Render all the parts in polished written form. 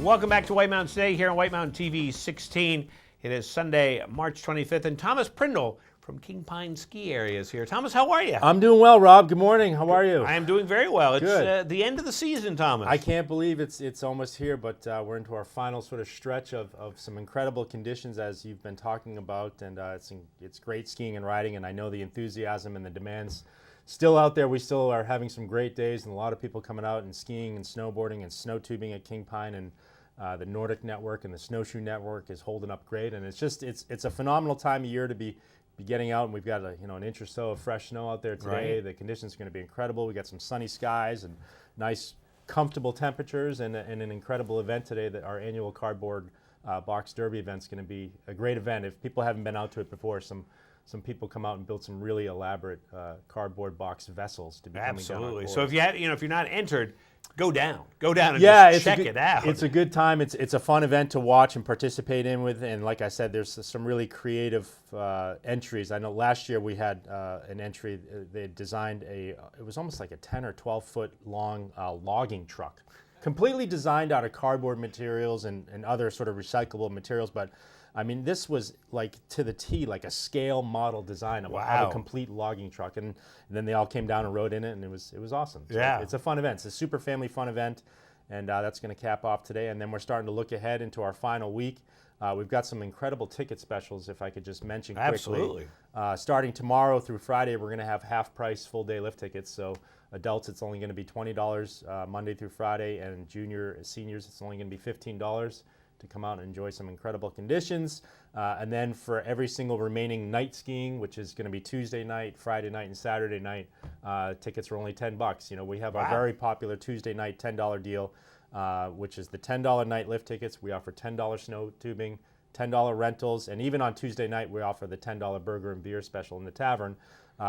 Welcome back to White Mountain Today here on White Mountain TV 16. It is Sunday, March 25th, and Thomas Prindle from King Pine Ski Area is here. Thomas, how are you? I'm doing well, Rob. Good morning. How are you? I am doing very well. It's Good. The end of the season, Thomas. I can't believe it's almost here, but we're into our final sort of stretch of some incredible conditions, as you've been talking about, and it's great skiing and riding, and I know the enthusiasm and the demands still out there. We still are having some great days, and a lot of people coming out and skiing and snowboarding and snow tubing at King Pine, and the Nordic Network and the Snowshoe Network is holding up great, and it's a phenomenal time of year to be getting out, and we've got an inch or so of fresh snow out there today. Right. The conditions are going to be incredible. We got some sunny skies and nice, comfortable temperatures, and an incredible event today. That our annual cardboard box derby event is going to be a great event. If people haven't been out to it before, some people come out and build some really elaborate cardboard box vessels to be coming down. Absolutely. On So if you're not entered, go down and it's check it out. It's a good time. It's a fun event to watch and participate in with. And like I said, there's some really creative entries. I know last year we had an entry. They designed it was almost like a 10 or 12 foot long logging truck, completely designed out of cardboard materials and other sort of recyclable materials. But I mean, this was like to the T, like a scale model design of a complete logging truck, and then they all came down and rode in it, and it was awesome. So yeah, it's a fun event. It's a super family fun event, and that's going to cap off today. And then we're starting to look ahead into our final week. We've got some incredible ticket specials, if I could just mention quickly. Absolutely. Starting tomorrow through Friday, we're going to have half price full day lift tickets. So adults, it's only going to be $20 Monday through Friday, and seniors, it's only going to be $15 to come out and enjoy some incredible conditions. And then for every single remaining night skiing, which is going to be Tuesday night, Friday night, and Saturday night, tickets are only $10. We have our very popular Tuesday night $10 deal, which is the $10 night lift tickets. We offer $10 snow tubing, $10 rentals, and even on Tuesday night, we offer the $10 burger and beer special in the tavern.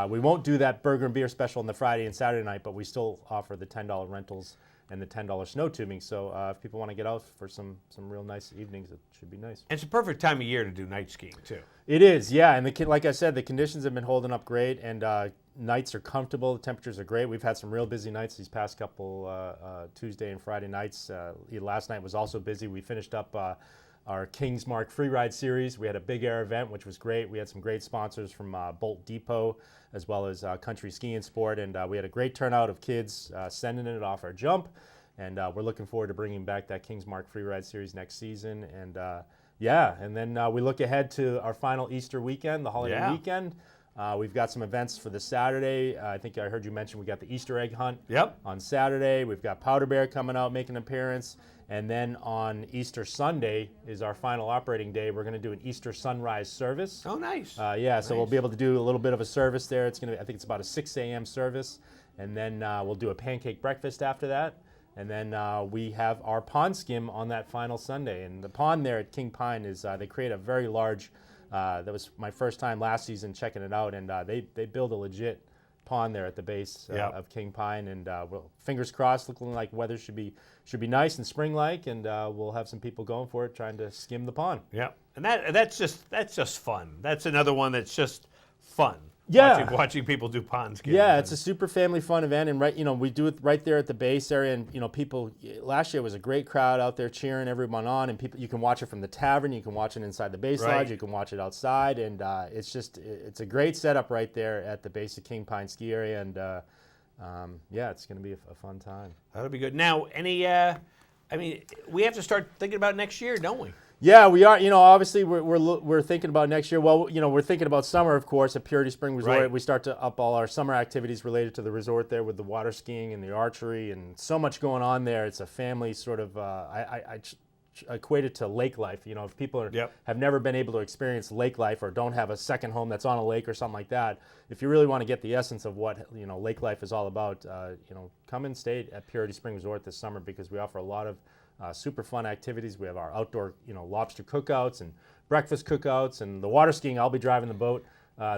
We won't do that burger and beer special on the Friday and Saturday night, but we still offer the $10 rentals and the $10 snow tubing. So if people want to get out for some real nice evenings, it should be nice. And it's a perfect time of year to do night skiing too. It is, yeah. And like I said, the conditions have been holding up great, and nights are comfortable. The temperatures are great. We've had some real busy nights these past couple Tuesday and Friday nights. Last night was also busy. We finished up our Kings Mark Freeride Series. We had a big air event, which was great. We had some great sponsors from Bolt Depot, as well as Country Ski and Sport, and we had a great turnout of kids sending it off our jump, and we're looking forward to bringing back that Kings Mark Freeride Series next season, and and then we look ahead to our final Easter weekend, the holiday weekend. We've got some events for the Saturday. I think I heard you mention we got the Easter egg hunt on Saturday. We've got Powder Bear coming out, making an appearance. And then on Easter Sunday is our final operating day. We're going to do an Easter sunrise service. Oh, nice. So we'll be able to do a little bit of a service there. I think it's about a 6 a.m. service. And then we'll do a pancake breakfast after that. And then we have our pond skim on that final Sunday. And the pond there at King Pine is, they create a very large, that was my first time last season checking it out. And they build a legit pond there at the base of King Pine, and fingers crossed, looking like weather should be nice and spring-like, and we'll have some people going for it, trying to skim the pond. Yeah, and that's just fun. That's another one that's just fun. Yeah, watching people do pond skiing. Yeah, it's a super family fun event, and we do it right there at the base area. And people, last year was a great crowd out there cheering everyone on, and people, you can watch it from the tavern, you can watch it inside the base lodge, you can watch it outside, and it's a great setup right there at the base of King Pine Ski Area, and it's going to be a fun time. That'll be good. Now, we have to start thinking about next year, don't we? Yeah, we are. Obviously, we're thinking about next year. Well, we're thinking about summer, of course, at Purity Spring Resort. Right. We start to up all our summer activities related to the resort there with the water skiing and the archery and so much going on there. It's a family sort of, I equate it to lake life. If people have never been able to experience lake life or don't have a second home that's on a lake or something like that, if you really want to get the essence of what lake life is all about, come and stay at Purity Spring Resort this summer, because we offer a lot of super fun activities. We have our outdoor, lobster cookouts and breakfast cookouts, and the water skiing. I'll be driving the boat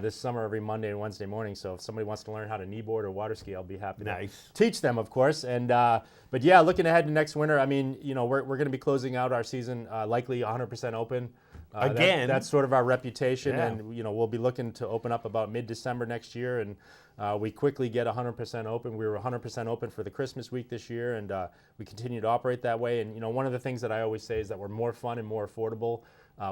this summer every Monday and Wednesday morning. So if somebody wants to learn how to kneeboard or water ski, I'll be happy to teach them, of course. And but yeah, looking ahead to next winter, we're going to be closing out our season likely 100% open Again? That's sort of our reputation, Yeah. and we'll be looking to open up about mid-December next year, and we quickly get 100% open. We were 100% open for the Christmas week this year, and we continue to operate that way. And one of the things that I always say is that we're more fun and more affordable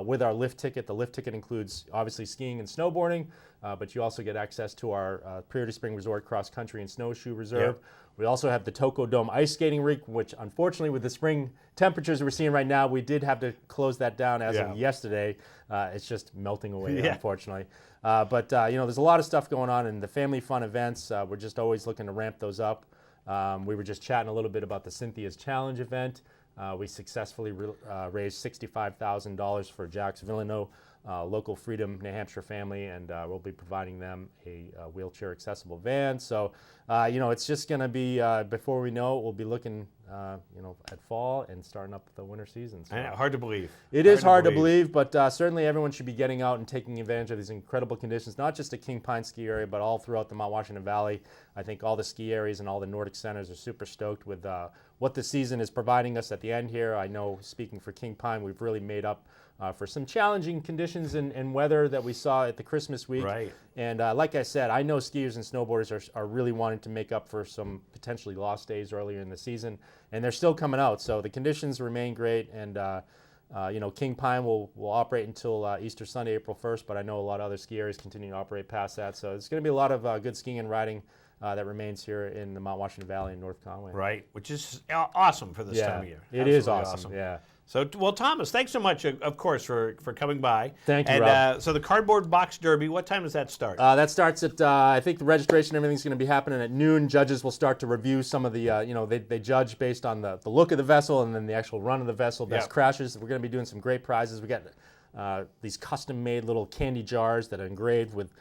with our lift ticket. The lift ticket includes obviously skiing and snowboarding, but you also get access to our Prairie Spring Resort cross country and snowshoe reserve. Yep. We also have the Toco Dome ice skating rink, which unfortunately with the spring temperatures we're seeing right now, we did have to close that down as of yesterday. It's just melting away, unfortunately. But there's a lot of stuff going on in the family fun events. We're just always looking to ramp those up. We were just chatting a little bit about the Cynthia's Challenge event. We successfully raised $65,000 for Jacques Villeneuve, local Freedom, New Hampshire family, and we'll be providing them a wheelchair accessible van. So, it's just going to be, before we know it, we'll be looking, at fall and starting up the winter season. So I know, hard to believe. it is hard to believe, but certainly everyone should be getting out and taking advantage of these incredible conditions, not just at King Pine Ski Area, but all throughout the Mount Washington Valley. I think all the ski areas and all the Nordic centers are super stoked with what the season is providing us at the end here. I know, speaking for King Pine, we've really made up for some challenging conditions and weather that we saw at the Christmas week. Right. And like I said, I know skiers and snowboarders are really wanting to make up for some potentially lost days earlier in the season, and they're still coming out. So the conditions remain great, and King Pine will operate until Easter Sunday, April 1st, but I know a lot of other ski areas continue to operate past that. So it's going to be a lot of good skiing and riding that remains here in the Mount Washington Valley and North Conway. Right, which is awesome for this time of year. It is Absolutely awesome. Yeah. So, well, Thomas, thanks so much, of course, for coming by. Thank you, and, Rob. So the Cardboard Box Derby, what time does that start? That starts at, I think the registration and everything's going to be happening at noon. Judges will start to review some of the, they judge based on the look of the vessel and then the actual run of the vessel, best crashes. We're going to be doing some great prizes. We got these custom-made little candy jars that are engraved with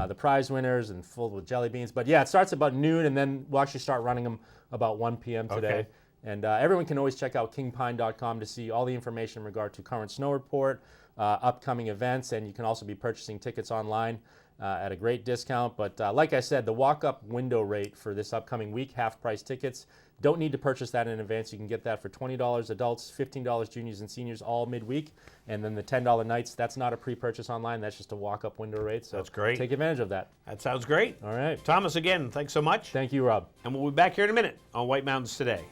the prize winners and filled with jelly beans. But yeah, it starts about noon, and then we'll actually start running them about 1 p.m. today. Okay. And everyone can always check out kingpine.com to see all the information in regard to current snow report, upcoming events, and you can also be purchasing tickets online at a great discount. But like I said, the walk-up window rate for this upcoming week, half-price tickets, don't need to purchase that in advance. You can get that for $20 adults, $15 juniors and seniors all midweek, and then the $10 nights, that's not a pre-purchase online. That's just a walk-up window rate. So That's great. Take advantage of that. That sounds great. All right. Thomas, again, thanks so much. Thank you, Rob. And we'll be back here in a minute on White Mountains Today.